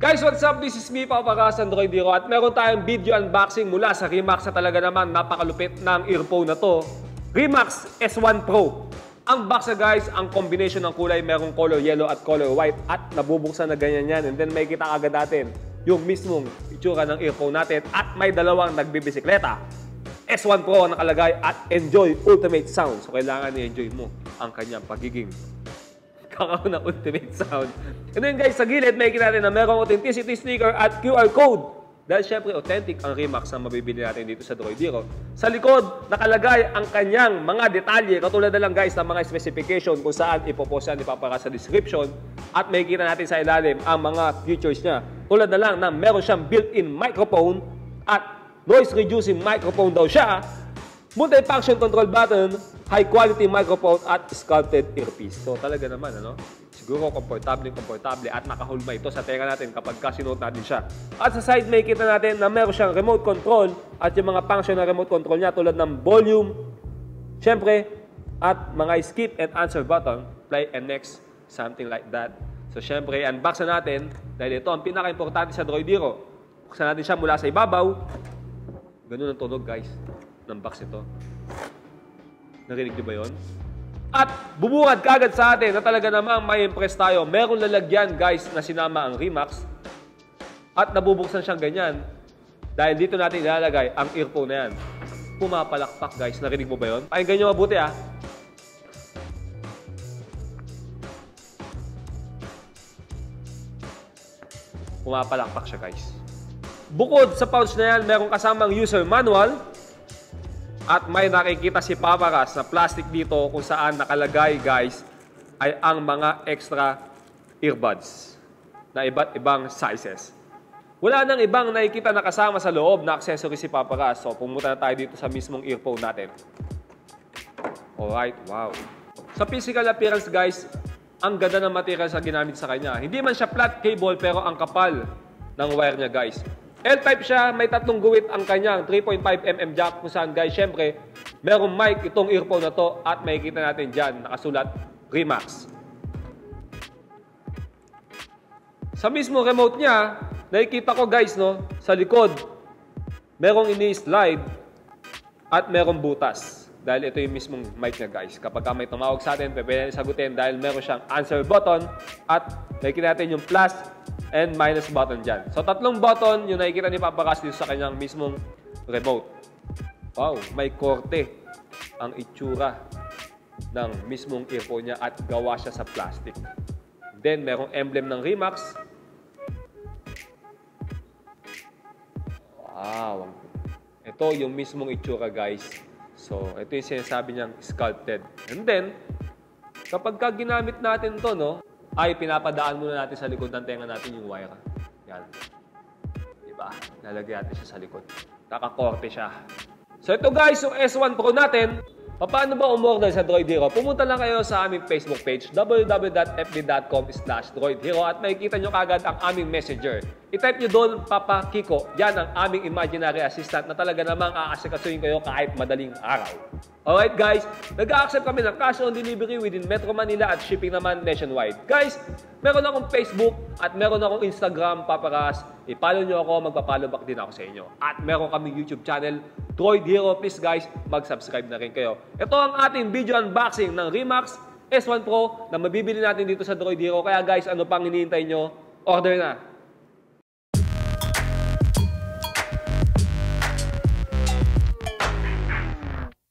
Guys, what's up? This is me, Papakas, Android Hero. At meron tayong video unboxing mula sa RIMAX na talaga naman napakalupit ng earphone na to. RIMAX S1 Pro. Ang box na guys, ang combination ng kulay, merong color yellow at color white. At nabubuksan na ganyan yan. And then may kita agad natin yung mismong itsura ng earphone natin. At may dalawang nagbibisikleta. S1 Pro ang nakalagay at enjoy ultimate sound. So kailangan i-enjoy mo ang kanyang pagiging kakaroon ng ultimate sound. And then guys, sa gilid, may kita natin na merong authenticity sticker at QR code. Dahil syempre, authentic ang RIMAX na mabibili natin dito sa Droid Hero. Sa likod, nakalagay ang kanyang mga detalye. Katulad na lang guys ng mga specification kung saan ipopost yan, ipapaka sa description. At may kita natin sa ilalim ang mga features niya. Tulad na lang na meron siyang built-in microphone at noise-reducing microphone daw siya. Multi-function control button, high-quality microphone at sculpted earpiece. So talaga naman, ano? Siguro komportable at nakahulma ito sa tenga natin kapag sinuot natin siya. At sa side may kita natin na meron siyang remote control at yung mga function na remote control niya tulad ng volume, syempre, at mga skip and answer button, play and next, something like that. So syempre, unbox na natin dahil ito ang pinaka-importante sa Droid Hero. Buksan natin siya mula sa ibabaw. Ganun ang tunog guys ng box ito. Narinig niyo ba yun? At bubungad kagad sa atin na talaga namang may impress tayo. Merong lalagyan guys na sinama ang RIMAX. At nabubuksan siyang ganyan. Dahil dito natin ilalagay ang earphone na yan. Pumapalakpak guys. Narinig mo ba yun? Pakinggan nyo mabuti ah. Pumapalakpak siya guys. Bukod sa pouch na yan, merong kasamang user manual. At may nakikita si Papakas na plastic dito kung saan nakalagay guys ay ang mga extra earbuds na iba't ibang sizes. Wala nang ibang nakikita na kasama sa loob na accessory si Papakas. So pumunta na tayo dito sa mismong earphone natin. Alright, wow. Sa physical appearance guys, ang ganda ng material sa ginamit sa kanya. Hindi man siya flat cable pero ang kapal ng wire niya guys. L-type siya, may tatlong guwit ang kanyang 3.5mm jack kung saan guys, syempre, merong mic itong earphone na to at makikita natin dyan, nakasulat RIMAX. Sa mismo remote niya, nakikita ko guys, no, sa likod, merong ini-slide at merong butas. Dahil ito yung mismong mic niya guys. Kapag may tumawag sa atin, pwede natin sagutin dahil meron siyang answer button at nakikita natin yung plus and minus button dyan. So, tatlong button yung nakikita ni Papakas dito sa kanyang mismong remote. Wow, may korte ang itsura ng mismong earphone niya at gawa siya sa plastic. Then, merong emblem ng RIMAX. Wow. Ito yung mismong itsura guys. So, ito yung sinasabi niyang sculpted. And then, kapag ginamit natin to, no, ay pinapadaan muna natin sa likod ng tenga natin yung wire. Yan. Diba? Lalagyan natin siya sa likod. Nakakorte siya. So ito guys, yung S1 Pro natin. Paano ba umorder sa Droid Hero? Pumunta lang kayo sa aming Facebook page, www.fb.com/droidhero at makikita nyo kagad ang aming messenger. I-type nyo doon, Papa Kiko. Yan ang aming imaginary assistant na talaga namang aasikasuhin kayo kahit madaling araw. Alright guys, nag-a-accept kami ng cash on delivery within Metro Manila at shipping naman nationwide. Guys, meron akong Facebook at meron akong Instagram, Papakas. I-follow nyo ako, magpa-follow back din ako sa inyo. At meron kami YouTube channel, Droid Hero. Please guys, mag-subscribe na rin kayo. Ito ang ating video unboxing ng RIMAX S1 Pro na mabibili natin dito sa Droid Hero. Kaya guys, ano pang hinihintay nyo? Order na!